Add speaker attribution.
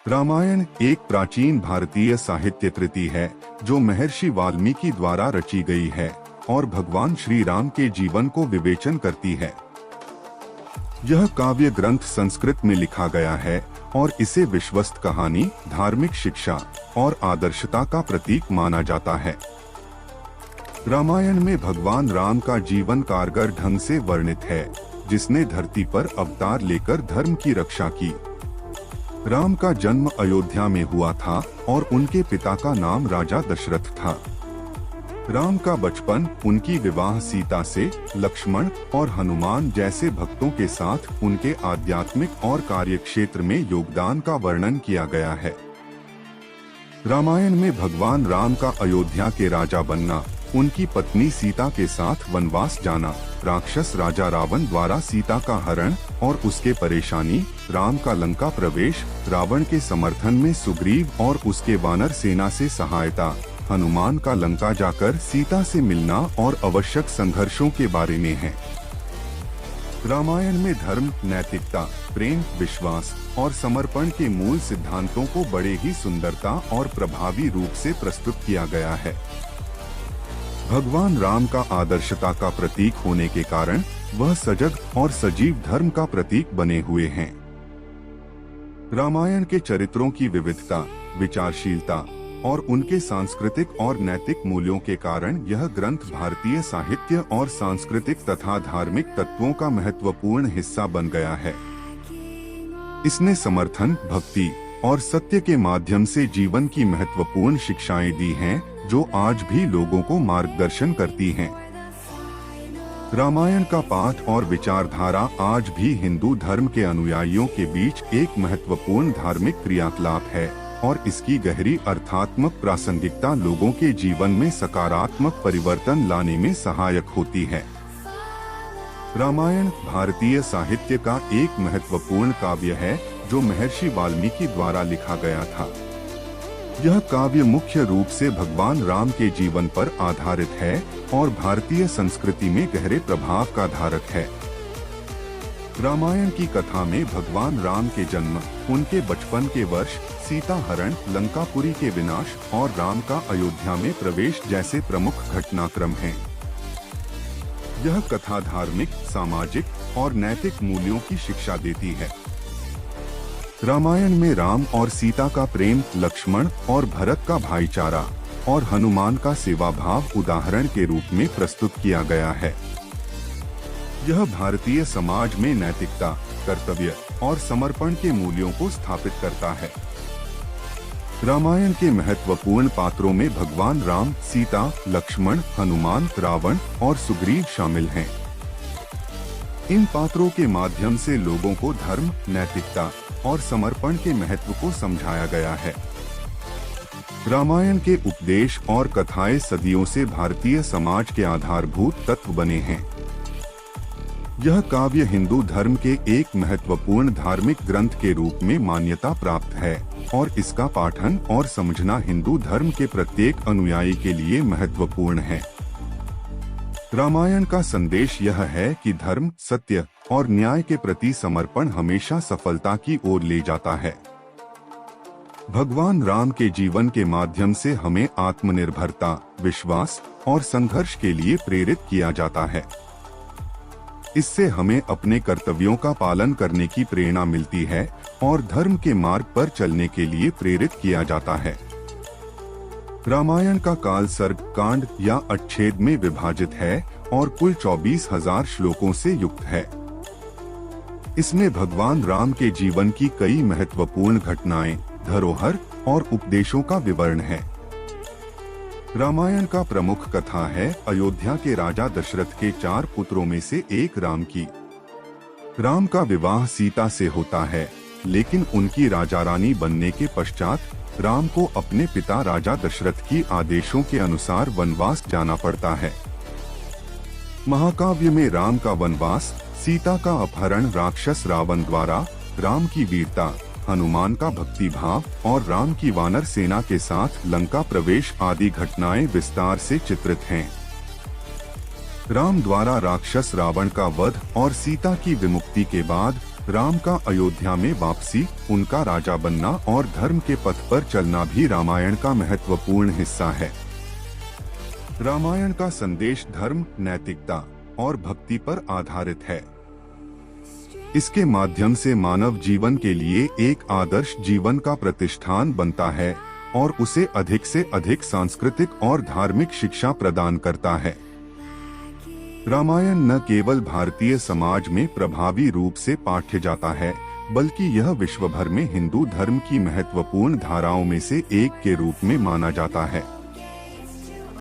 Speaker 1: रामायण एक प्राचीन भारतीय साहित्य कृति है जो महर्षि वाल्मीकि द्वारा रची गई है और भगवान श्री राम के जीवन को विवेचन करती है। यह काव्य ग्रंथ संस्कृत में लिखा गया है और इसे विश्वस्त कहानी, धार्मिक शिक्षा और आदर्शता का प्रतीक माना जाता है। रामायण में भगवान राम का जीवन कारगर ढंग से वर्णित है, जिसने धरती पर अवतार लेकर धर्म की रक्षा की। राम का जन्म अयोध्या में हुआ था और उनके पिता का नाम राजा दशरथ था। राम का बचपन, उनकी विवाह सीता से, लक्ष्मण और हनुमान जैसे भक्तों के साथ उनके आध्यात्मिक और कार्यक्षेत्र में योगदान का वर्णन किया गया है। रामायण में भगवान राम का अयोध्या के राजा बनना, उनकी पत्नी सीता के साथ वनवास जाना, राक्षस राजा रावण द्वारा सीता का हरण और उसके परेशानी, राम का लंका प्रवेश, रावण के समर्थन में सुग्रीव और उसके वानर सेना से सहायता, हनुमान का लंका जाकर सीता से मिलना और आवश्यक संघर्षों के बारे में है। रामायण में धर्म, नैतिकता, प्रेम, विश्वास और समर्पण के मूल सिद्धांतों को बड़े ही सुंदरता और प्रभावी रूप से प्रस्तुत किया गया है। भगवान राम का आदर्शता का प्रतीक होने के कारण वह सजग और सजीव धर्म का प्रतीक बने हुए हैं। रामायण के चरित्रों की विविधता, विचारशीलता और उनके सांस्कृतिक और नैतिक मूल्यों के कारण यह ग्रंथ भारतीय साहित्य और सांस्कृतिक तथा धार्मिक तत्वों का महत्वपूर्ण हिस्सा बन गया है। इसने समर्थन, भक्ति और सत्य के माध्यम से जीवन की महत्वपूर्ण शिक्षाएं दी हैं, जो आज भी लोगों को मार्गदर्शन करती हैं। रामायण का पाठ और विचारधारा आज भी हिंदू धर्म के अनुयायियों के बीच एक महत्वपूर्ण धार्मिक क्रियाकलाप है और इसकी गहरी अर्थात्मक प्रासंगिकता लोगों के जीवन में सकारात्मक परिवर्तन लाने में सहायक होती है। रामायण भारतीय साहित्य का एक महत्वपूर्ण काव्य है जो महर्षि वाल्मीकि द्वारा लिखा गया था। यह काव्य मुख्य रूप से भगवान राम के जीवन पर आधारित है और भारतीय संस्कृति में गहरे प्रभाव का धारक है। रामायण की कथा में भगवान राम के जन्म, उनके बचपन के वर्ष, सीता हरण, लंकापुरी के विनाश और राम का अयोध्या में प्रवेश जैसे प्रमुख घटनाक्रम हैं। यह कथा धार्मिक, सामाजिक और नैतिक मूल्यों की शिक्षा देती है। रामायण में राम और सीता का प्रेम, लक्ष्मण और भरत का भाईचारा और हनुमान का सेवा भाव उदाहरण के रूप में प्रस्तुत किया गया है। यह भारतीय समाज में नैतिकता, कर्तव्य और समर्पण के मूल्यों को स्थापित करता है। रामायण के महत्वपूर्ण पात्रों में भगवान राम, सीता, लक्ष्मण, हनुमान, रावण और सुग्रीव शामिल हैं। इन पात्रों के माध्यम से लोगों को धर्म, नैतिकता और समर्पण के महत्व को समझाया गया है। रामायण के उपदेश और कथाएं सदियों से भारतीय समाज के आधारभूत तत्व बने हैं। यह काव्य हिंदू धर्म के एक महत्वपूर्ण धार्मिक ग्रंथ के रूप में मान्यता प्राप्त है और इसका पाठन और समझना हिंदू धर्म के प्रत्येक अनुयायी के लिए महत्वपूर्ण है। रामायण का संदेश यह है कि धर्म, सत्य और न्याय के प्रति समर्पण हमेशा सफलता की ओर ले जाता है। भगवान राम के जीवन के माध्यम से हमें आत्मनिर्भरता, विश्वास और संघर्ष के लिए प्रेरित किया जाता है। इससे हमें अपने कर्तव्यों का पालन करने की प्रेरणा मिलती है और धर्म के मार्ग पर चलने के लिए प्रेरित किया जाता है। रामायण का काल सर्ग, कांड या अच्छेद में विभाजित है और कुल 24,000 श्लोकों से युक्त है। इसमें भगवान राम के जीवन की कई महत्वपूर्ण घटनाएं, धरोहर और उपदेशों का विवरण है। रामायण का प्रमुख कथा है अयोध्या के राजा दशरथ के 4 पुत्रों में से एक राम की। राम का विवाह सीता से होता है, लेकिन उनकी राजा रानी बनने के पश्चात राम को अपने पिता राजा दशरथ की आदेशों के अनुसार वनवास जाना पड़ता है। महाकाव्य में राम का वनवास, सीता का अपहरण राक्षस रावण द्वारा, राम की वीरता, हनुमान का भक्ति भाव और राम की वानर सेना के साथ लंका प्रवेश आदि घटनाएं विस्तार से चित्रित हैं। राम द्वारा राक्षस रावण का वध और सीता की विमुक्ति के बाद राम का अयोध्या में वापसी, उनका राजा बनना और धर्म के पथ पर चलना भी रामायण का महत्वपूर्ण हिस्सा है। रामायण का संदेश धर्म, नैतिकता और भक्ति पर आधारित है। इसके माध्यम से मानव जीवन के लिए एक आदर्श जीवन का प्रतिष्ठान बनता है और उसे अधिक से अधिक सांस्कृतिक और धार्मिक शिक्षा प्रदान करता है। रामायण न केवल भारतीय समाज में प्रभावी रूप से पाठ्य जाता है, बल्कि यह विश्व भर में हिंदू धर्म की महत्वपूर्ण धाराओं में से एक के रूप में माना जाता है।